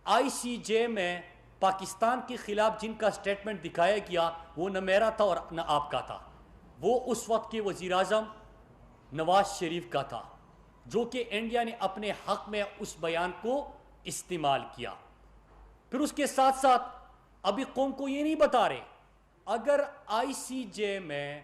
آئی سی جے میں پاکستان کے خلاف جن کا سٹیٹمنٹ دکھایا گیا وہ نہ میرا تھا اور نہ آپ کا تھا، وہ اس وقت کے وزیر اعظم نواز شریف کا تھا، جو کہ انڈیا نے اپنے حق میں اس بیان کو استعمال کیا۔ پھر اس کے ساتھ ساتھ ابھی قوم کو یہ نہیں بتا رہے، اگر آئی سی جے میں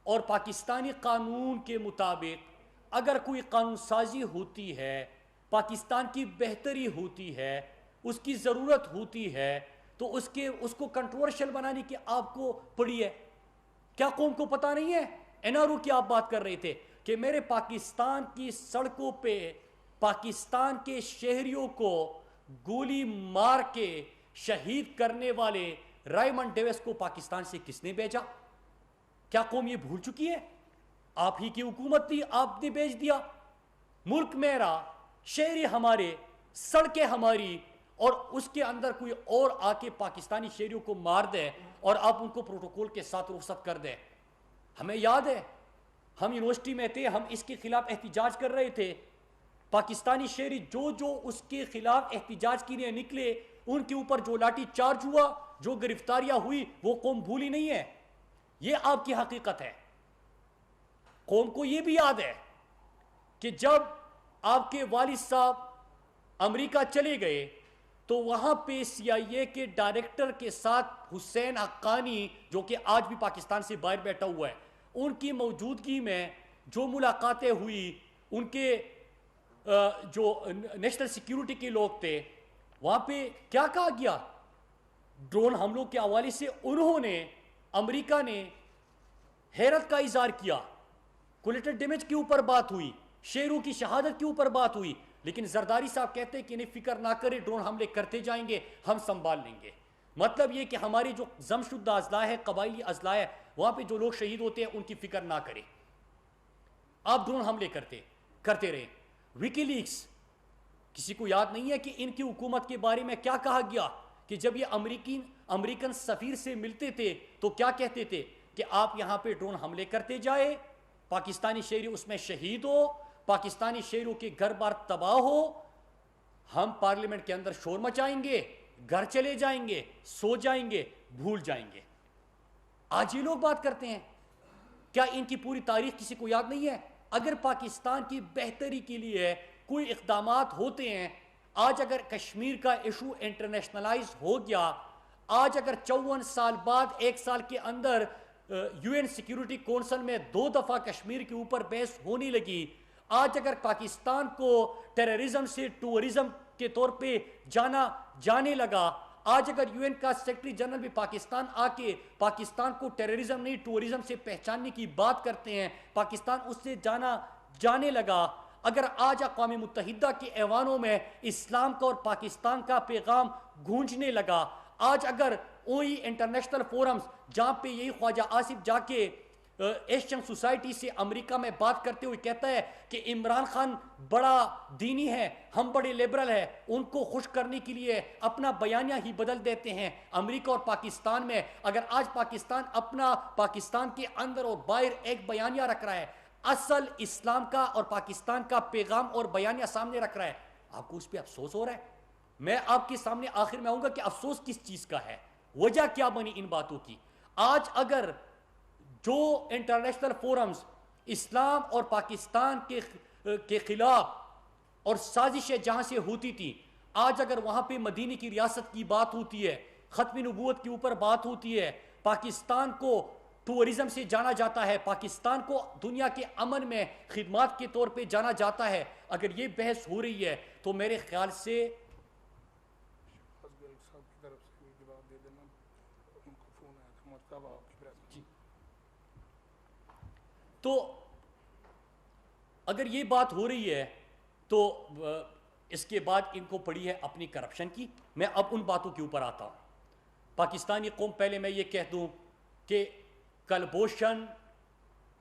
اور پاکستانی قانون کے مطابق اگر کوئی قانون سازی ہوتی ہے، پاکستان کی بہتری ہوتی ہے، اس کی ضرورت ہوتی ہے، تو اس کو کنٹروورشل بنانے کی آپ کو پڑی ہے۔ کیا قوم کو پتہ نہیں ہے؟ این آر او کی آپ بات کر رہے تھے کہ میرے پاکستان کی سڑکوں پہ پاکستان کے شہریوں کو گولی مار کے شہید کرنے والے رائمنڈ ڈیوس کو پاکستان سے کس نے بھیجا؟ کیا قوم یہ بھول چکی ہے؟ آپ ہی کی حکومت تھی، آپ نے بھیج دیا۔ ملک میرا، شہری ہمارے، سڑکیں ہماری، اور اس کے اندر کوئی اور آ کے پاکستانی شہریوں کو مار دے اور آپ ان کو پروٹوکول کے ساتھ رخصت کر دیں۔ ہمیں یاد ہے، ہم یونیورسٹی میں تھے، ہم اس کے خلاف احتجاج کر رہے تھے، پاکستانی شہری جو اس کے خلاف احتجاج کے لیے نکلے، ان کے اوپر جو لاٹھی چارج ہوا، جو گرفتاریاں ہوئی، وہ قوم بھولی نہیں ہے۔ یہ آپ کی حقیقت ہے۔ قوم کو یہ بھی یاد ہے کہ جب آپ کے والد صاحب امریکہ چلے گئے تو وہاں پہ سی آئی اے کے ڈائریکٹر کے ساتھ حسین حقانی، جو کہ آج بھی پاکستان سے باہر بیٹھا ہوا ہے، ان کی موجودگی میں جو ملاقاتیں ہوئی، ان کے جو نیشنل سیکیورٹی کے لوگ تھے، وہاں پہ کیا کہا گیا؟ ڈرون حملوں کے حوالے سے انہوں نے، امریکہ نے حیرت کا اظہار کیا، کولیٹرل ڈیمیج کے اوپر بات ہوئی، شہریوں کی شہادت کے اوپر بات ہوئی، لیکن زرداری صاحب کہتے ہیں کہ انہیں فکر نہ کرے، ڈرون حملے کرتے جائیں گے، ہم سنبھال لیں گے۔ مطلب یہ کہ ہماری جو ضم شدہ اضلاع ہے، قبائلی اضلاع ہے، وہاں پہ جو لوگ شہید ہوتے ہیں ان کی فکر نہ کرے، آپ ڈرون حملے کرتے رہے۔ ویکی لیکس، کسی کو یاد نہیں ہے کہ ان کی حکومت کے بارے میں کیا کہا گیا؟ کہ جب یہ امریکن سفیر سے ملتے تھے تو کیا کہتے تھے کہ آپ یہاں پہ ڈرون حملے کرتے جائے، پاکستانی شہری اس میں شہید ہو، پاکستانی شہریوں کے گھر بار تباہ ہو، ہم پارلیمنٹ کے اندر شور مچائیں گے، گھر چلے جائیں گے، سو جائیں گے، بھول جائیں گے۔ آج یہ لوگ بات کرتے ہیں، کیا ان کی پوری تاریخ کسی کو یاد نہیں ہے؟ اگر پاکستان کی بہتری کے لیے کوئی اقدامات ہوتے ہیں، آج اگر کشمیر کا ایشو انٹرنیشنلائز ہو گیا، آج اگر 54 سال بعد 1 سال کے اندر یو این سیکیورٹی کونسل میں 2 دفعہ کشمیر کے اوپر بحث ہونے لگی، آج اگر پاکستان کو ٹیررزم سے ٹورزم کے طور پہ جانے لگا، آج اگر یو این کا سیکرٹری جنرل بھی پاکستان آ کے پاکستان کو ٹیررزم نہیں ٹورزم سے پہچاننے کی بات کرتے ہیں، پاکستان اس سے جانے لگا، اگر آج اقوام متحدہ کے ایوانوں میں اسلام کا اور پاکستان کا پیغام گونجنے لگا، آج اگر وہی انٹرنیشنل فورمز جہاں پہ یہی خواجہ آصف جا کے ایشین سوسائٹی سے امریکہ میں بات کرتے ہوئے کہتا ہے کہ عمران خان بڑا دینی ہے، ہم بڑے لیبرل ہیں، ان کو خوش کرنے کے لیے اپنا بیانیہ ہی بدل دیتے ہیں امریکہ اور پاکستان میں۔ اگر آج پاکستان کے اندر اور باہر ایک بیانیہ رکھ رہا ہے، اصل اسلام کا اور پاکستان کا پیغام اور بیانیہ سامنے رکھ رہا ہے، آپ کو اس پہ افسوس ہو رہا ہے؟ میں آپ کے سامنے آخر میں آؤں گا کہ افسوس کس چیز کا ہے، وجہ کیا بنی ان باتوں کی۔ آج اگر جو انٹرنیشنل فورمز اسلام اور پاکستان کے خلاف اور سازشیں جہاں سے ہوتی تھی، آج اگر وہاں پہ مدینے کی ریاست کی بات ہوتی ہے، ختم نبوت کے اوپر بات ہوتی ہے، پاکستان کو ٹورزم سے جانا جاتا ہے، پاکستان کو دنیا کے امن میں خدمات کے طور پہ جانا جاتا ہے، اگر یہ بحث ہو رہی ہے تو میرے خیال سے تو اگر یہ بات ہو رہی ہے تو اس کے بعد ان کو پڑی ہے اپنی کرپشن کی۔ میں اب ان باتوں کے اوپر آتا ہوں۔ پاکستانی قوم، پہلے میں یہ کہہ دوں کہ کلبھوشن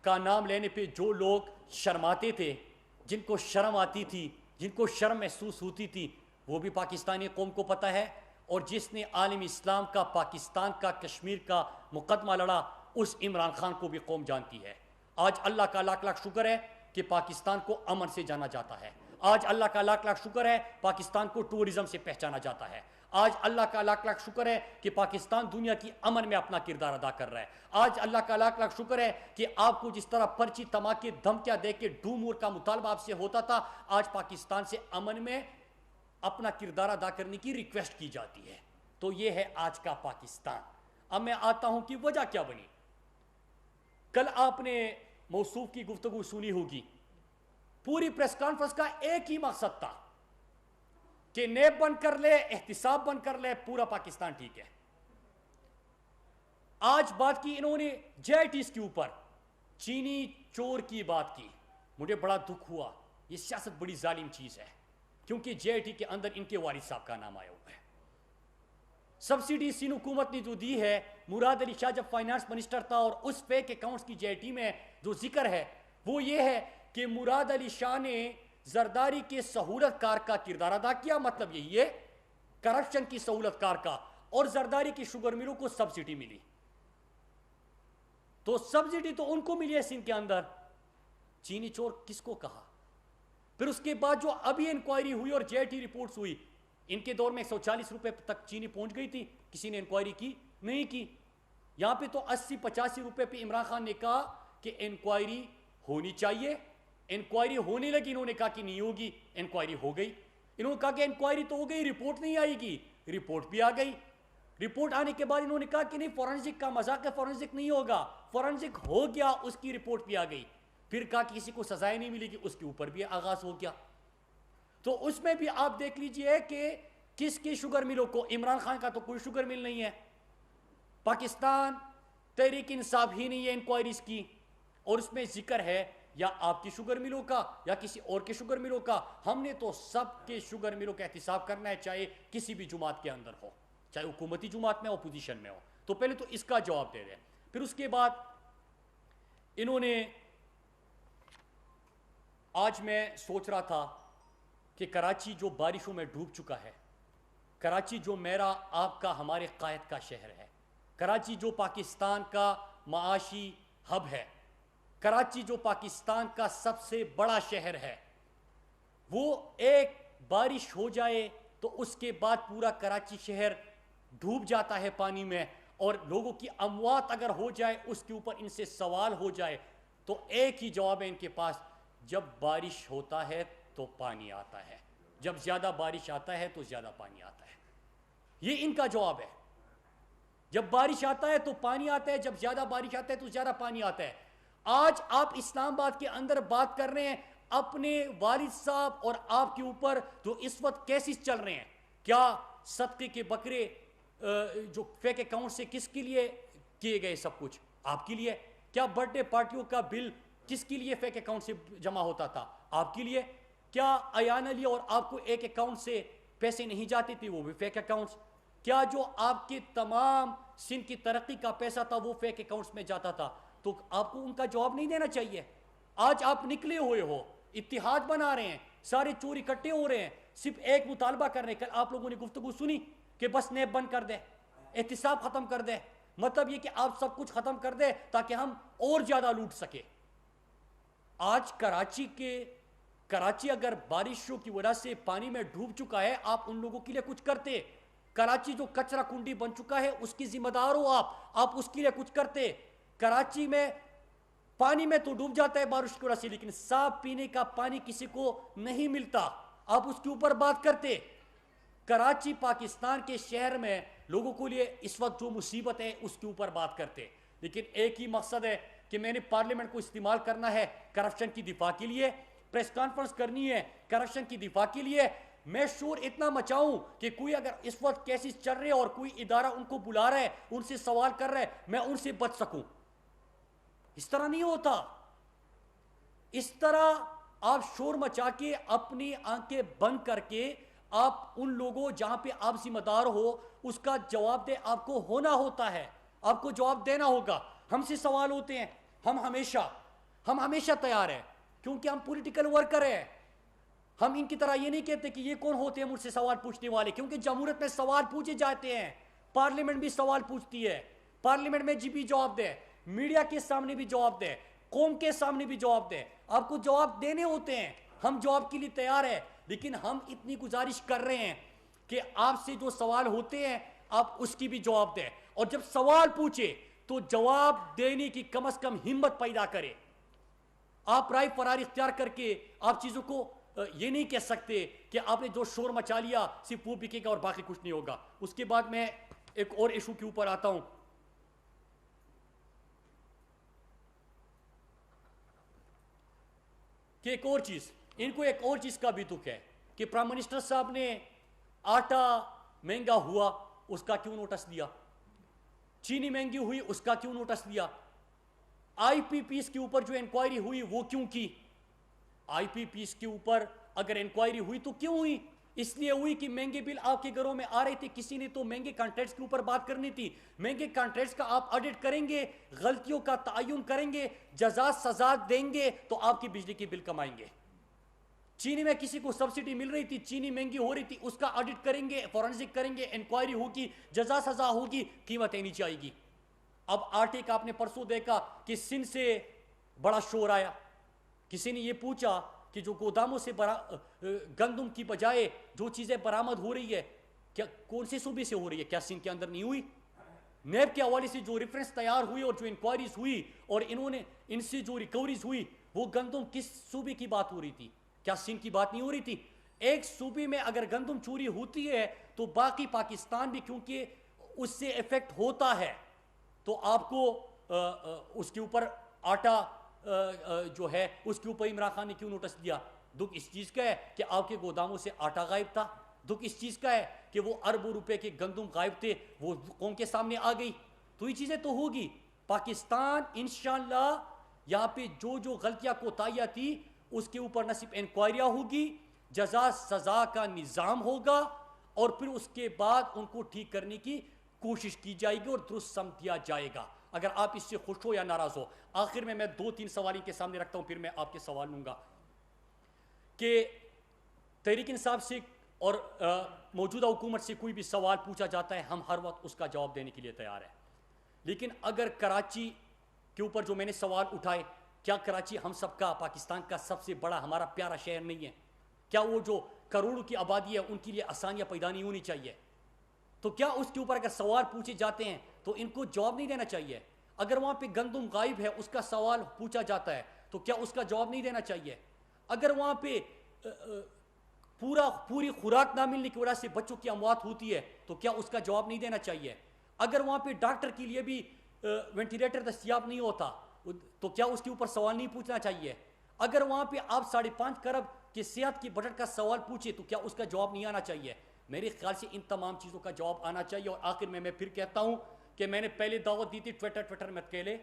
کا نام لینے پہ جو لوگ شرماتے تھے، جن کو شرم آتی تھی، جن کو شرم محسوس ہوتی تھی، وہ بھی پاکستانی قوم کو پتہ ہے، اور جس نے عالم اسلام کا، پاکستان کا، کشمیر کا مقدمہ لڑا، اس عمران خان کو بھی قوم جانتی ہے۔ آج اللہ کا لاکھ لاکھ شکر ہے کہ پاکستان کو امن سے جانا جاتا ہے۔ آج اللہ کا لاکھ لاکھ شکر ہے پاکستان کو ٹورزم سے پہچانا جاتا ہے. آج اللہ کا لاکھ لاکھ شکر ہے کہ پاکستان دنیا کی امن میں اپنا کردار ادا کر رہا ہے. آج اللہ کا لاکھ لاکھ شکر ہے کہ آپ کو جس طرح پرچی تماکے دھمکیاں دے کے ڈومور کا مطالبہ آپ سے ہوتا تھا, آج پاکستان سے امن میں اپنا کردار ادا کرنے کی ریکویسٹ کی جاتی ہے. تو یہ ہے آج کا پاکستان. اب میں آتا ہوں کہ وجہ کیا بنی. کل آپ نے موصوف کی گفتگو سنی ہوگی. پوری پریس کانفرنس کا ایک ہی مقصد تھا کہ نیب بند کر لے, احتساب بند کر لے, پورا پاکستان ٹھیک ہے. آج بات کی انہوں نے جے آئی ٹیز کے اوپر, چینی چور کی بات کی. مجھے بڑا دکھ ہوا. یہ سیاست بڑی ظالم چیز ہے, کیونکہ جے آئی ٹی کے اندر ان کے والد صاحب کا نام آیا ہوا ہے. سبسڈی سندھ حکومت نے جو دی ہے, مراد علی شاہ جب فائنانس منسٹر تھا, اور اس فیک اکاؤنٹس کی جے آئی ٹی میں جو ذکر ہے وہ یہ ہے کہ مراد علی شاہ نے زرداری کے سہولت کار کا کردار ادا کیا. مطلب یہی ہے کرپشن کی سہولت کار کا, اور زرداری کی شوگر ملوں کو سبسڈی ملی. تو سبسڈی تو ان کو ملی ہے سندھ کے اندر. چینی چور کس کو کہا؟ پھر اس کے بعد جو ابھی انکوائری ہوئی اور جے آئی ٹی رپورٹس ہوئی, ان کے دور میں 140 روپے تک چینی پہنچ گئی تھی. کسی نے انکوائری کی نہیں کی. یہاں پہ تو 80-85 روپے پہ عمران خان نے کہا کہ انکوائری ہونی چاہیے. انکوائری ہونے لگی, انہوں نے کہا کہ نہیں ہوگی. انکوائری ہو گئی. انہوں نے کہا کہ انکوائری تو ہو گئی, رپورٹ نہیں آئے گی. رپورٹ بھی آ گئی. رپورٹ آنے کے بعد انہوں نے کہا کہ نہیں, فورنزک کا مذاق ہے, فورنزک نہیں ہوگا. فورنزک ہو گیا, اس کی رپورٹ بھی آ گئی. پھر کہا کہ کسی کو سزائیں نہیں ملے گی, اس کے اوپر بھی آغاز ہو گیا. تو اس میں بھی آپ دیکھ لیجئے کہ کس کی شوگر ملوں کو. عمران خان کا تو کوئی شوگر مل نہیں ہے. پاکستان تحریک انصاف ہی نہیں ہے انکوائریز کی, اور اس میں ذکر ہے یا آپ کی شوگر ملوں کا یا کسی اور کے شوگر ملوں کا. ہم نے تو سب کے شوگر ملوں کا احتساب کرنا ہے, چاہے کسی بھی جماعت کے اندر ہو, چاہے حکومتی جماعت میں اپوزیشن میں ہو. تو پہلے تو اس کا جواب دے دیں. پھر اس کے بعد انہوں نے, آج میں سوچ رہا تھا کہ کراچی جو بارشوں میں ڈوب چکا ہے, کراچی جو میرا آپ کا ہمارے قائد کا شہر ہے, کراچی جو پاکستان کا معاشی ہب ہے, کراچی جو پاکستان کا سب سے بڑا شہر ہے, وہ ایک بارش ہو جائے تو اس کے بعد پورا کراچی شہر ڈوب جاتا ہے پانی میں, اور لوگوں کی اموات اگر ہو جائے, اس کے اوپر ان سے سوال ہو جائے, تو ایک ہی جواب ہے ان کے پاس, جب بارش ہوتا ہے تو پانی آتا ہے, جب زیادہ بارش آتا ہے تو زیادہ پانی آتا ہے. یہ ان کا جواب ہے. جب بارش آتا ہے تو پانی آتا ہے, جب زیادہ بارش آتا ہے تو زیادہ پانی آتا ہے. آج آپ اسلام آباد کے اندر بات کر رہے ہیں اپنے والد صاحب اور آپ کے اوپر جو اس وقت کیسز چل رہے ہیں, کیا صدقے کے بکرے جو فیک اکاؤنٹ سے کس کے لیے کیے گئے, سب کچھ آپ کے لیے. کیا برتھ ڈے پارٹیوں کا بل کس کے لیے فیک اکاؤنٹ سے جمع ہوتا تھا, آپ کے لیے. کیا ایان علی اور آپ کو ایک اکاؤنٹ سے پیسے نہیں جاتے تھے, وہ بھی فیک اکاؤنٹس. کیا جو آپ کے تمام سندھ کی ترقی کا پیسہ تھا وہ فیک اکاؤنٹس میں جاتا تھا. تو آپ کو ان کا جواب نہیں دینا چاہیے. آج آپ نکلے ہوئے ہو, اتحاد بنا رہے ہیں, سارے چور اکٹھے ہو رہے ہیں, صرف ایک مطالبہ کر رہے ہیں. کل آپ لوگوں نے گفتگو سنی کہ بس نیب بند کر دے, احتساب ختم کر دے. مطلب یہ کہ آپ سب کچھ ختم کر دے تاکہ ہم اور زیادہ لوٹ سکے. آج کراچی اگر بارشوں کی وجہ سے پانی میں ڈوب چکا ہے, آپ ان لوگوں کے لیے کچھ کرتے. کراچی جو کچرا کنڈی بن چکا ہے اس کی ذمہ دار ہو آپ اس کے لیے کچھ کرتے. کراچی میں پانی میں تو ڈوب جاتا ہے بارش کی وجہ سے, لیکن صاف پینے کا پانی کسی کو نہیں ملتا, آپ اس کے اوپر بات کرتے. کراچی پاکستان کے شہر میں لوگوں کو لیے اس وقت جو مصیبت ہے اس کے اوپر بات کرتے. لیکن ایک ہی مقصد ہے کہ میں نے پارلیمنٹ کو استعمال کرنا ہے کرپشن کی دفاع کے لیے, پریس کانفرنس کرنی ہے کرپشن کی دفاع کے لیے. میں شور اتنا مچاؤں کہ کوئی اگر اس وقت کیسز چل رہے اور کوئی ادارہ ان کو بلا رہا ہے, ان سے سوال کر رہا ہے, میں ان سے بچ سکوں. اس طرح نہیں ہوتا. اس طرح آپ شور مچا کے اپنی آنکھیں بند کر کے آپ ان لوگوں جہاں پہ آپ ذمہ دار ہو اس کا جواب دے آپ کو ہونا ہوتا ہے, آپ کو جواب دینا ہوگا. ہم سے سوال ہوتے ہیں, ہم ہمیشہ تیار ہیں, کیونکہ ہم پولیٹیکل ورکر ہیں. ہم ان کی طرح یہ نہیں کہتے کہ یہ کون ہوتے ہیں مجھ سے سوال پوچھنے والے, کیونکہ جمہوریت میں سوال پوچھے جاتے ہیں, پارلیمنٹ بھی سوال پوچھتی ہے, پارلیمنٹ میں بھی جواب دے, میڈیا کے سامنے بھی جواب دے, قوم کے سامنے بھی جواب دے, آپ کو جواب دینے ہوتے ہیں. ہم جواب کے لیے تیار ہیں، لیکن ہم اتنی گزارش کر رہے ہیں کہ آپ سے جو سوال ہوتے ہیں آپ اس کی بھی جواب دیں، اور جب سوال پوچھے تو جواب دینے کی کم از کم ہمت پیدا کرے۔ آپ رائے فرار اختیار کر کے آپ چیزوں کو یہ نہیں کہہ سکتے کہ آپ نے جو شور مچا لیا صرف وہ بکے گا اور باقی کچھ نہیں ہوگا۔ اس کے بعد میں ایک اور ایشو کے اوپر آتا ہوں کہ ایک اور چیز، ان کو ایک اور چیز کا بھی دکھ ہے کہ پرائم منسٹر صاحب نے آٹا مہنگا ہوا اس کا کیوں نوٹس دیا، چینی مہنگی ہوئی اس کا کیوں نوٹس دیا، آئی پی پیس کے اوپر جو انکوائری ہوئی وہ کیوں کی؟ آئی پی پیس کے اوپر اگر انکوائری ہوئی تو کیوں ہوئی؟ اس لیے ہوئی کہ مہنگے بل آپ کے گھروں میں آ رہے تھے، کسی نے تو مہنگے کانٹریکٹس کے اوپر بات کرنی تھی، مہنگے کانٹریکٹس کا آپ آڈٹ کریں گے، غلطیوں کا تعین کریں گے، جزا سزا دیں گے تو آپ کی بجلی کی بل کم آئیں گے۔ چینی میں کسی کو سبسڈی مل رہی تھی، چینی مہنگی ہو رہی تھی، اس کا آڈٹ کریں گے، فورنسک کریں گے، انکوائری ہوگی، جزا سزا ہوگی، قیمتیں نیچے آئے گی۔ اب آٹے کا آپ نے پرسوں دیکھا کہ سندھ سے بڑا شور آیا، کسی نے یہ پوچھا کہ جو گوداموں سے گندم کی بجائے جو چیزیں برآمد ہو رہی ہے کیا کون سے صوبے سے ہو رہی ہے، کیا سندھ کے اندر نہیں ہوئی؟ نیب کے حوالے سے جو ریفرنس تیار ہوئی اور جو انکوائریز ہوئی اور ان سے جو ریکوریز ہوئی وہ گندم کس صوبے کی بات ہو رہی تھی؟ کیا سندھ کی بات نہیں ہو رہی تھی؟ ایک صوبے میں اگر گندم چوری ہوتی ہے تو باقی پاکستان بھی کیونکہ اس سے افیکٹ ہوتا ہے تو آپ کو اس کے اوپر آٹا جو ہے اس کے اوپر عمران خان نے کیوں نوٹس دیا؟ دکھ اس چیز کا ہے کہ آپ کے گوداموں سے آٹا غائب تھا، دکھ اس چیز کا ہے کہ وہ اربوں روپے کے گندم غائب تھے، وہ قوم کے سامنے آ گئی۔ تو یہ چیزیں تو ہوگی۔ پاکستان انشاءاللہ یہاں پہ جو غلطیاں کوتاہیاں تھی اس کے اوپر نہ صرف انکوائریاں ہوگی، جزا سزا کا نظام ہوگا، اور پھر اس کے بعد ان کو ٹھیک کرنے کی کوشش کی جائے گی اور درست سمجھا جائے گا، اگر آپ اس سے خوش ہو یا ناراض ہو۔ آخر میں دو تین سوال کے سامنے رکھتا ہوں، پھر میں آپ کے سوال لوں گا کہ تحریک انصاف سے اور موجودہ حکومت سے کوئی بھی سوال پوچھا جاتا ہے ہم ہر وقت اس کا جواب دینے کے لیے تیار ہیں، لیکن اگر کراچی کے اوپر جو میں نے سوال اٹھائے، کیا کراچی ہم سب کا، پاکستان کا سب سے بڑا ہمارا پیارا شہر نہیں ہے؟ کیا وہ جو کروڑوں کی آبادی ہے ان کے لیے آسانیاں پیدا نہیں ہونی چاہیے؟ تو کیا اس کے اوپر اگر سوال پوچھے جاتے ہیں تو ان کو جواب نہیں دینا چاہیے؟ اگر وہاں پہ گندم غائب ہے اس کا سوال پوچھا جاتا ہے تو کیا اس کا جواب نہیں دینا چاہیے؟ اگر وہاں پہ پوری خوراک نہ ملنے کی وجہ سے بچوں کی اموات ہوتی ہے تو کیا اس کا جواب نہیں دینا چاہیے؟ اگر وہاں پہ ڈاکٹر کے لیے بھی وینٹیلیٹر دستیاب نہیں ہوتا تو کیا اس کے اوپر سوال نہیں پوچھنا چاہیے؟ اگر وہاں پہ آپ 5.5 کروڑ کے صحت کی بجٹ کا سوال پوچھے تو کیا اس کا جواب نہیں آنا چاہیے؟ میرے خیال سے ان تمام چیزوں کا جواب آنا چاہیے۔ اور آخر میں پھر کہتا ہوں کہ میں نے پہلے دعوت دی تھی ٹویٹر مت کہلے،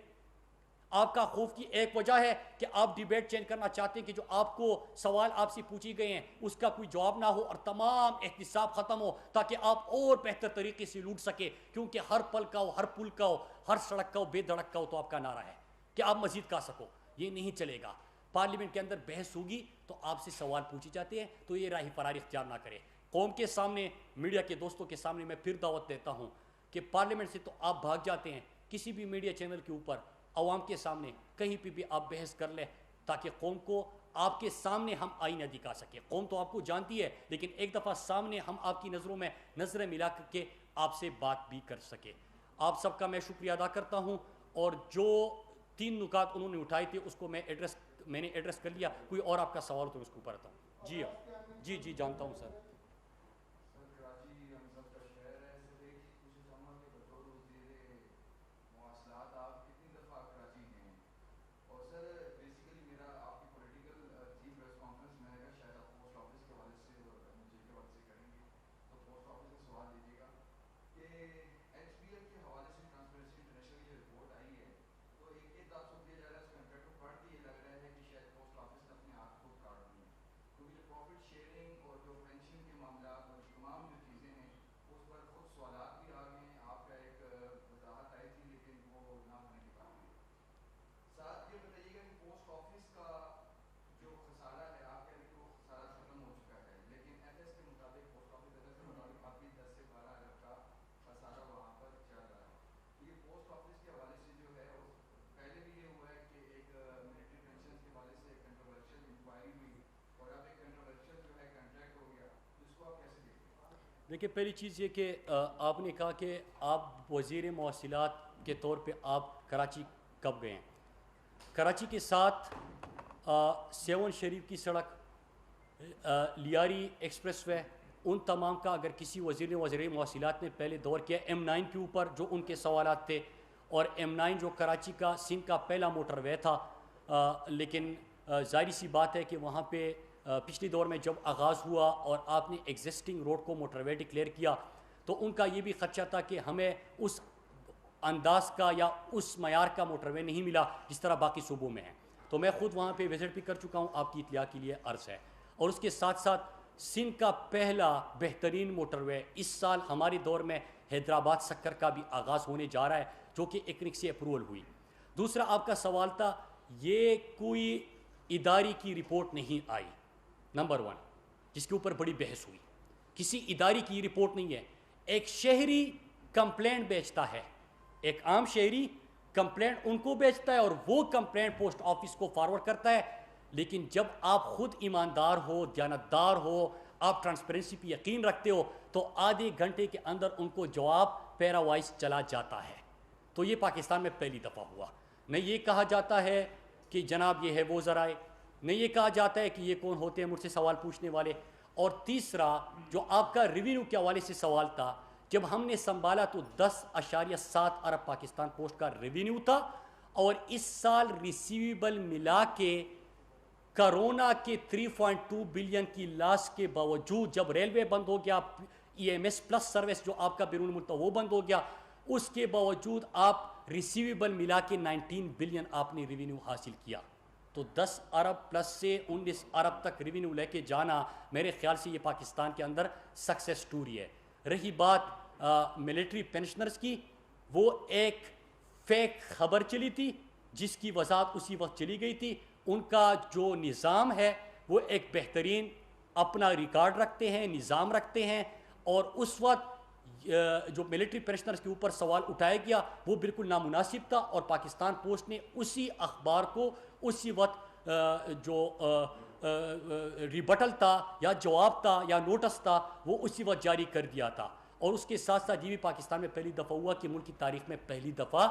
آپ کا خوف کی ایک وجہ ہے کہ آپ ڈیبیٹ چینج کرنا چاہتے ہیں کہ جو آپ کو سوال آپ سے پوچھی گئے ہیں اس کا کوئی جواب نہ ہو اور تمام احتساب ختم ہو تاکہ آپ اور بہتر طریقے سے لوٹ سکے، کیونکہ ہر پل کا ہو، ہر پل کا ہو، ہر سڑک کا ہو، بے دھڑک کا ہو تو آپ کا نعرہ ہے کہ آپ مزید کا سکو۔ یہ نہیں چلے گا۔ پارلیمنٹ کے اندر بحث ہوگی تو آپ سے سوال پوچھے جاتے ہیں تو یہ راہ فرار اختیار نہ کرے۔ قوم کے سامنے، میڈیا کے دوستوں کے سامنے میں پھر دعوت دیتا ہوں کہ پارلیمنٹ سے تو آپ بھاگ جاتے ہیں، کسی بھی میڈیا چینل کے اوپر عوام کے سامنے کہیں پہ بھی آپ بحث کر لیں تاکہ قوم کو آپ کے سامنے ہم آئینہ دکھا سکیں۔ قوم تو آپ کو جانتی ہے لیکن ایک دفعہ سامنے ہم آپ کی نظروں میں نظریں ملا کر کے آپ سے بات بھی کر سکے۔ آپ سب کا میں شکریہ ادا کرتا ہوں، اور جو 3 نکات انہوں نے اٹھائے تھے اس کو میں نے ایڈریس کر لیا۔ کوئی اور آپ کا سوال تو اس کے اوپر آتا ہوں۔ جی جانتا ہوں سر۔ دیکھیے پہلی چیز یہ کہ آپ نے کہا کہ آپ وزیر مواصلات کے طور پہ آپ کراچی کب گئے ہیں؟ کراچی کے ساتھ سیون شریف کی سڑک، لیاری ایکسپریس وے، ان تمام کا اگر کسی وزیر مواصلات نے پہلے دور کیا M9 کے اوپر جو ان کے سوالات تھے، اور M9 جو کراچی کا سندھ کا پہلا موٹر وے تھا، لیکن ظاہری سی بات ہے کہ وہاں پہ پچھلی دور میں جب آغاز ہوا اور آپ نے ایگزسٹنگ روڈ کو موٹر وے ڈکلیئر کیا تو ان کا یہ بھی خدشہ تھا کہ ہمیں اس انداز کا یا اس معیار کا موٹر وے نہیں ملا جس طرح باقی صوبوں میں ہے. تو میں خود وہاں پہ وزٹ بھی کر چکا ہوں، آپ کی اطلاع کے لیے عرض ہے. اور اس کے ساتھ ساتھ سندھ کا پہلا بہترین موٹر وے اس سال ہمارے دور میں حیدرآباد سکر کا بھی آغاز ہونے جا رہا ہے، جو کہ ایکنک سے اپروول ہوئی. دوسرا آپ کا سوال تھا، یہ کوئی اداری کی رپورٹ نہیں آئی، نمبر 1 جس کے اوپر بڑی بحث ہوئی. کسی اداری کی رپورٹ نہیں ہے، ایک شہری کمپلینٹ بیچتا ہے، ایک عام شہری کمپلینٹ ان کو بیچتا ہے اور وہ کمپلینٹ پوسٹ آفس کو فارورڈ کرتا ہے. لیکن جب آپ خود ایماندار ہو، دیانتدار ہو، آپ ٹرانسپیرنسی پہ یقین رکھتے ہو تو آدھے گھنٹے کے اندر ان کو جواب پیرا وائز چلا جاتا ہے. تو یہ پاکستان میں پہلی دفعہ ہوا. نہ یہ کہا جاتا ہے کہ جناب یہ ہے وہ ذرائع، نہ یہ کہا جاتا ہے کہ یہ کون ہوتے ہیں مجھ سے سوال پوچھنے والے. اور تیسرا جو آپ کا ریونیو کے حوالے سے سوال تھا، جب ہم نے سنبھالا تو 10.7 ارب پاکستان پوسٹ کا ریونیو تھا، اور اس سال ریسیویبل ملا کے کرونا کے 3.2 بلین کی لاس کے باوجود، جب ریلوے بند ہو گیا، EMS پلس سروس جو آپ کا بیرون ملک تھا وہ بند ہو گیا، اس کے باوجود آپ ریسیویبل ملا کے 19 بلین آپ نے ریونیو حاصل کیا. تو 10 ارب پلس سے 19 ارب تک ریونیو لے کے جانا میرے خیال سے یہ پاکستان کے اندر سکسیس سٹوری ہے. رہی بات ملٹری پینشنرز کی، وہ ایک فیک خبر چلی تھی جس کی وضاحت اسی وقت چلی گئی تھی. ان کا جو نظام ہے وہ ایک بہترین اپنا ریکارڈ رکھتے ہیں، نظام رکھتے ہیں، اور اس وقت جو ملٹری پینشنرز کے اوپر سوال اٹھایا گیا وہ بالکل نامناسب تھا، اور پاکستان پوسٹ نے اسی اخبار کو اسی وقت جو ریبٹل تھا یا جواب تھا یا نوٹس تھا وہ اسی وقت جاری کر دیا تھا. اور اس کے ساتھ ساتھ یہ بھی پاکستان میں پہلی دفعہ ہوا کہ ملک کی تاریخ میں پہلی دفعہ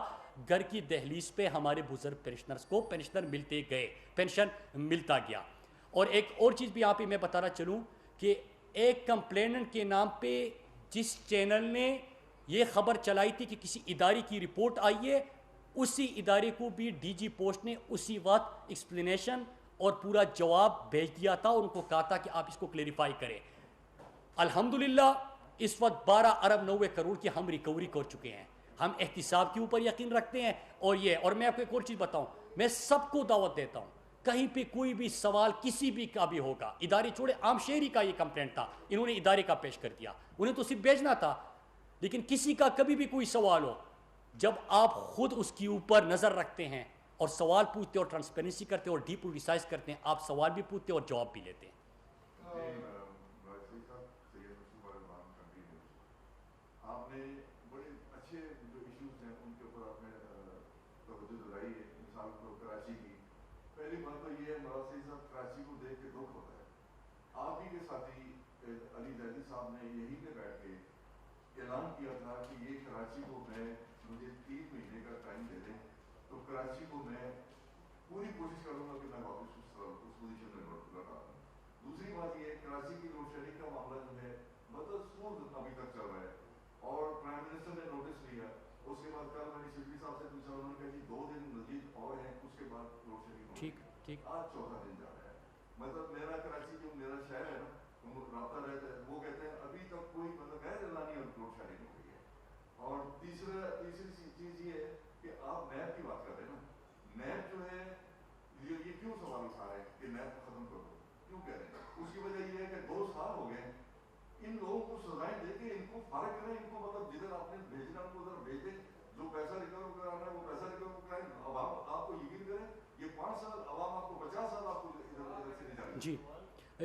گھر کی دہلیز پہ ہمارے بزرگ پینشنرز کو پینشنر ملتے گئے، پینشن ملتا گیا. اور ایک اور چیز بھی یہاں پہ میں بتانا چلوں کہ ایک کمپلیننٹ کے نام پہ جس چینل نے یہ خبر چلائی تھی کہ کسی ادارے کی رپورٹ آئی ہے، اسی ادارے کو بھی ڈی جی پوسٹ نے اسی وقت ایکسپلینیشن اور پورا جواب بھیج دیا تھا، اور ان کو کہا تھا کہ آپ اس کو کلیریفائی کریں. الحمدللہ اس وقت 12 ارب 90 کروڑ کی ہم ریکوری کر چکے ہیں. ہم احتساب کے اوپر یقین رکھتے ہیں. اور میں آپ کو ایک اور چیز بتاؤں، میں سب کو دعوت دیتا ہوں، کہیں پہ کوئی بھی سوال کسی بھی کا بھی ہوگا، ادارے چھوڑے، عام شہری کا یہ کمپلینٹ تھا، انہوں نے ادارے کا پیش کر دیا، انہیں تو صرف بھیجنا تھا. لیکن کسی کا کبھی بھی کوئی سوال ہو، جب آپ خود اس کے اوپر نظر رکھتے ہیں اور سوال پوچھتے اور ٹرانسپیرنسی کرتے اور ڈیپ ریسائز کرتے ہیں، آپ سوال بھی پوچھتے اور جواب بھی لیتے ہیں. آپ نے بڑے اچھے جو ایشوز ہیں ان کے اوپر آپ نے توجہ دلائی ہے. مثال کو کراچی کی، پہلی بات تو یہ ہے مراد صاحب، کراچی کو دیکھ کے دکھ ہوتا ہے. آپ ہی کے ساتھی علی زیدی صاحب نے یہی پہ بیٹھ کے اعلان کیا تھا کہ یہ کراچی کو مجھے 3 مہینے کا ٹائم دے دیں تو کراچی کو میں پوری کوشش کروں گا کہ میں واپس اس پوزیشن میں لوٹا دوں. دوسری بات یہ ہے کراچی کی لوڈ شیڈنگ کا معاملہ جو ہے مطلب ابھی تک چل رہا ہے، اور پرائم منسٹر نے نوٹس لیا. اس کے بعد کل میں نے سیکرٹری صاحب سے پوچھا، انہوں نے کہا جی 2 دن مزید اور ہیں، اس کے بعد لوڈ شیڈنگ ہوگی. آج 4تھا دن جا رہا ہے. مطلب میرا کراچی جو میرا شہر ہے نا، رابطہ رہتا ہے، وہ کہتے ہیں ابھی تک کوئی مطلب غیر اعلانی لوڈ شیڈنگ ہو گئی ہے. اور تیسری چیز یہ ہے کہ آپ نیب کی بات کر رہے ہیں نا، نیب جو ہے یہ کیوں سوال اٹھا رہے ہیں کہ نیب کو ختم کر دو، کیوں کہہ رہے ہیں؟ اس کی وجہ یہ ہے کہ 2 سال ہو گئے، ان لوگوں کو سزائیں دے کے ان کو فارغ کریں، ان کو مطلب جدھر آپ نے بھیجنا ان کو ادھر بھیج دیں، جو پیسہ ریکور کرانا ہے وہ پیسہ ریکور کرائیں. عوام آپ کو یقین کریں یہ 5 سال عوام آپ کو 50 سال آپ کو ادھر سے نہیں جانے. جی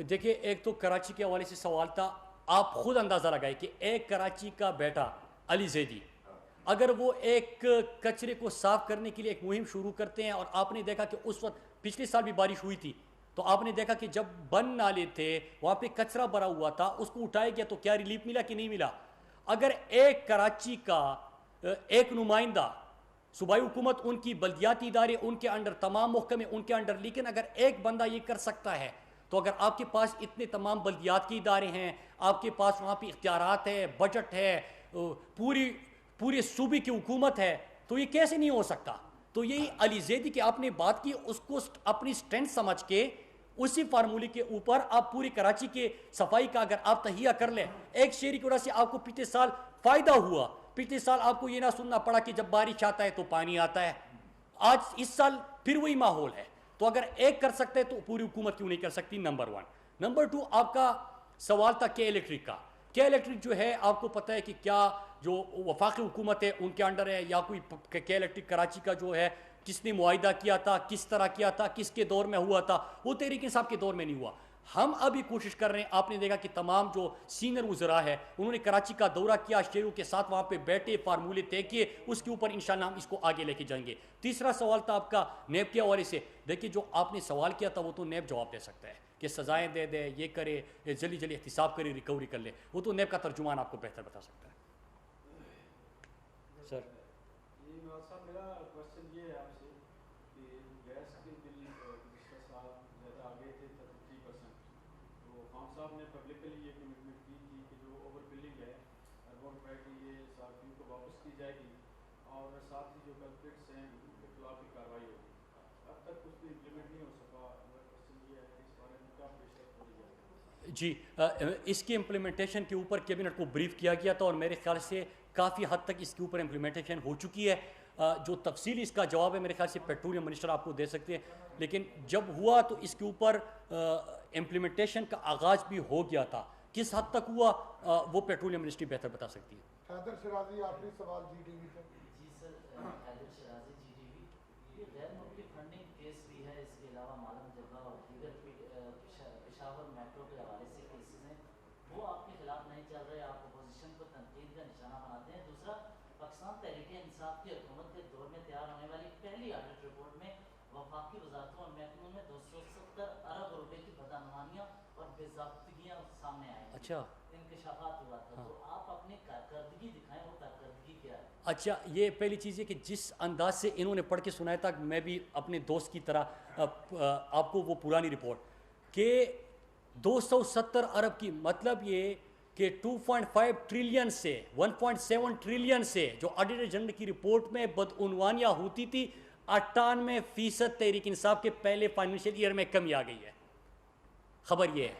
دیکھیے، ایک تو کراچی کے حوالے سے سوال تھا، آپ خود اندازہ لگائیں کہ ایک کراچی کا بیٹا علی زیدی اگر وہ ایک کچرے کو صاف کرنے کے لیے ایک مہم شروع کرتے ہیں، اور آپ نے دیکھا کہ اس وقت پچھلے سال بھی بارش ہوئی تھی تو آپ نے دیکھا کہ جب بند نالے تھے وہاں پہ کچرا بھرا ہوا تھا, اس کو اٹھایا گیا تو کیا ریلیف ملا کہ نہیں ملا؟ اگر ایک کراچی کا ایک نمائندہ, صوبائی حکومت ان کی بلدیاتی ادارے ان کے انڈر, تمام محکمے ان کے انڈر, لیکن اگر ایک بندہ یہ کر سکتا ہے تو اگر آپ کے پاس اتنے تمام بلدیات کے ادارے ہیں, آپ کے پاس وہاں پہ اختیارات ہے, بجٹ ہے, پورے صوبے کی حکومت ہے, تو یہ کیسے نہیں ہو سکتا؟ تو یہی علی زیدی کی آپ نے بات کی, اس کو اپنی سٹرینتھ سمجھ کے اسی فارمولے کے اوپر آپ پوری کراچی کے صفائی کا اگر آپ تہیہ کر لیں, ایک شہری کی وجہ سے آپ کو پچھلے سال فائدہ ہوا, پچھلے سال آپ کو یہ نہ سننا پڑا کہ جب بارش آتا ہے تو پانی آتا ہے, آج اس سال پھر وہی ماحول ہے. تو اگر ایک کر سکتے تو پوری حکومت کیوں نہیں کر سکتی؟ نمبر 1. نمبر 2, آپ کا سوال تھا کے الیکٹرک کا. کے الیکٹرک جو ہے آپ کو پتہ ہے کہ کیا جو وفاقی حکومت ہے ان کے انڈر ہے, یا کوئی کے الیکٹرک کراچی کا جو ہے کس نے معاہدہ کیا تھا, کس طرح کیا تھا, کس کے دور میں ہوا تھا؟ وہ تحریک انصاف کے دور میں نہیں ہوا. ہم ابھی کوشش کر رہے ہیں, آپ نے دیکھا کہ تمام جو سینئر وزراء ہے انہوں نے کراچی کا دورہ کیا, شہریوں کے ساتھ وہاں پہ بیٹھے, فارمولے طے کیے, اس کے اوپر انشاءاللہ ہم اس کو آگے لے کے جائیں گے. تیسرا سوال تھا آپ کا نیب کے حوالے سے. دیکھیے جو آپ نے سوال کیا تھا وہ تو نیب جواب دے سکتا ہے کہ سزائیں دے دے, یہ کرے, جلدی جلدی احتساب کرے, ریکوری کر لے, وہ تو نیب کا ترجمان آپ کو بہتر بتا سکتا ہے. سر میرا کوشچن یہ ہے آپ سے کہ گیس کے بل گزشتہ سال زیادہ آگے تھے 33%, تو خان صاحب نے پبلکلی یہ کمٹمنٹ کی تھی کہ جو اوور بلنگ ہے اربن روپے کی یہ صارفین کو واپس کی جائے گی, اور ساتھ ہی جو کلپریٹس ہیں ان کے خلاف بھی کارروائی ہوگی. اب تک کچھ بھی امپلیمنٹ نہیں ہو سکا. میرا کوشچن یہ ہے کہ اس بارے میں کیا پریشر ہو رہی ہے؟ جی, اس کی امپلیمنٹیشن کے اوپر کیبنٹ کو بریف کیا گیا تھا, اور میرے خیال سے کافی حد تک اس کے اوپر امپلیمنٹیشن ہو چکی ہے. جو تفصیلی اس کا جواب ہے میرے خیال سے پیٹرولیم منسٹر آپ کو دے سکتے ہیں, لیکن جب ہوا تو اس کے اوپر امپلیمنٹیشن کا آغاز بھی ہو گیا تھا. کس حد تک ہوا وہ پیٹرولیم منسٹری بہتر بتا سکتی ہے. حیدر شرازی آخری سوال جی ٹی وی سے. جی سر, حیدر شرازی جی ٹی وی. یہ غیر ملکی فنڈنگ کیس بھی ہے, اس کے علاوہ معلوم جگہ اور دیگر پشاور میٹرو کے حوالے سے کیسز ہیں, وہ آپ کے خلاف نہیں چل رہے, آپ اپوزیشن کو تنقید کا نشانہ بناتے ہیں. دوسرا, پاکستان تحریک انصاف کی حکومت کے دور میں تیار ہونے والی پہلی آڈٹ رپورٹ میں وفاقی وزارتوں اور محکموں میں 270 ارب روپے کی بدعنوانیاں اور بے ضابطگیاں سامنے آئی. اچھا, انکشافات ہوا تھا, تو آپ اپنی کارکردگی دکھائیں, وہ کارکردگی کیا ہے؟ اچھا, یہ پہلی چیز ہے کہ جس انداز سے انہوں نے پڑھ کے سنایا تھا, میں بھی اپنے دوست کی طرح آپ کو وہ پرانی رپورٹ کہ 270 ارب کی, مطلب یہ کہ 2.5 ٹریلین سے 1.7 ٹریلین سے جو آڈیٹر جنرل کی رپورٹ میں بدعنوانیاں ہوتی تھی, 98% تحریک انصاف کے پہلے فائنینشیل ایئر میں کمی آ گئی ہے. خبر یہ ہے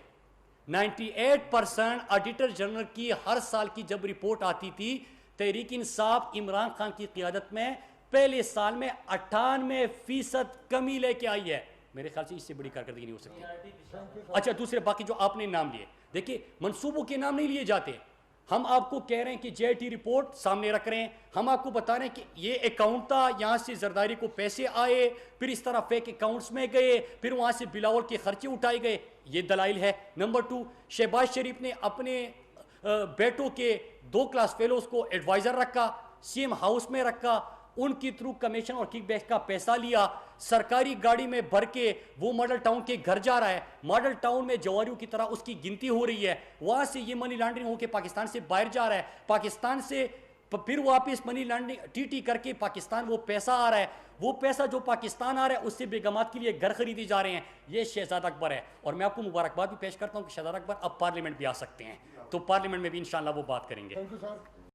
98% آڈیٹر جنرل کی ہر سال کی جب رپورٹ آتی تھی, تحریک انصاف عمران خان کی قیادت میں پہلے سال میں 98% کمی لے کے آئی ہے. میرے خیال سے اس سے بڑی کارکردگی نہیں ہو سکتی. اچھا, دوسرے باقی جو آپ نے نام لیے, دیکھیے منصوبوں کے نام نہیں لیے جاتے. ہم آپ کو کہہ رہے ہیں کہ جے ٹی رپورٹ سامنے رکھ رہے ہیں, ہم آپ کو بتا رہے ہیں کہ یہ اکاؤنٹ تھا, یہاں سے زرداری کو پیسے آئے, پھر اس طرح فیک اکاؤنٹس میں گئے, پھر وہاں سے بلاول کے خرچے اٹھائے گئے, یہ دلائل ہے. نمبر 2, شہباز شریف نے اپنے بیٹوں کے 2 کلاس فیلوز کو ایڈوائزر رکھا, سی ایم ہاؤس میں رکھا, ان کی تھرو کمیشن اور کک بیک کا پیسہ لیا, سرکاری گاڑی میں بھر کے وہ ماڈل ٹاؤن کے گھر جا رہا ہے, ماڈل ٹاؤن میں جواریوں کی طرح اس کی گنتی ہو رہی ہے, وہاں سے یہ منی لانڈرنگ ہو کے پاکستان سے باہر جا رہا ہے, پاکستان سے پھر واپس منی لانڈرنگ ٹی کر کے پاکستان وہ پیسہ آ رہا ہے, وہ پیسہ جو پاکستان آ رہا ہے اس سے بیگمات کے لیے گھر خریدے جا رہے ہیں. یہ شہزاد اکبر ہے, اور میں آپ کو مبارکباد بھی پیش کرتا ہوں کہ شہزاد اکبر اب پارلیمنٹ بھی آ سکتے ہیں, تو پارلیمنٹ میں بھی انشاءاللہ وہ بات کریں گے.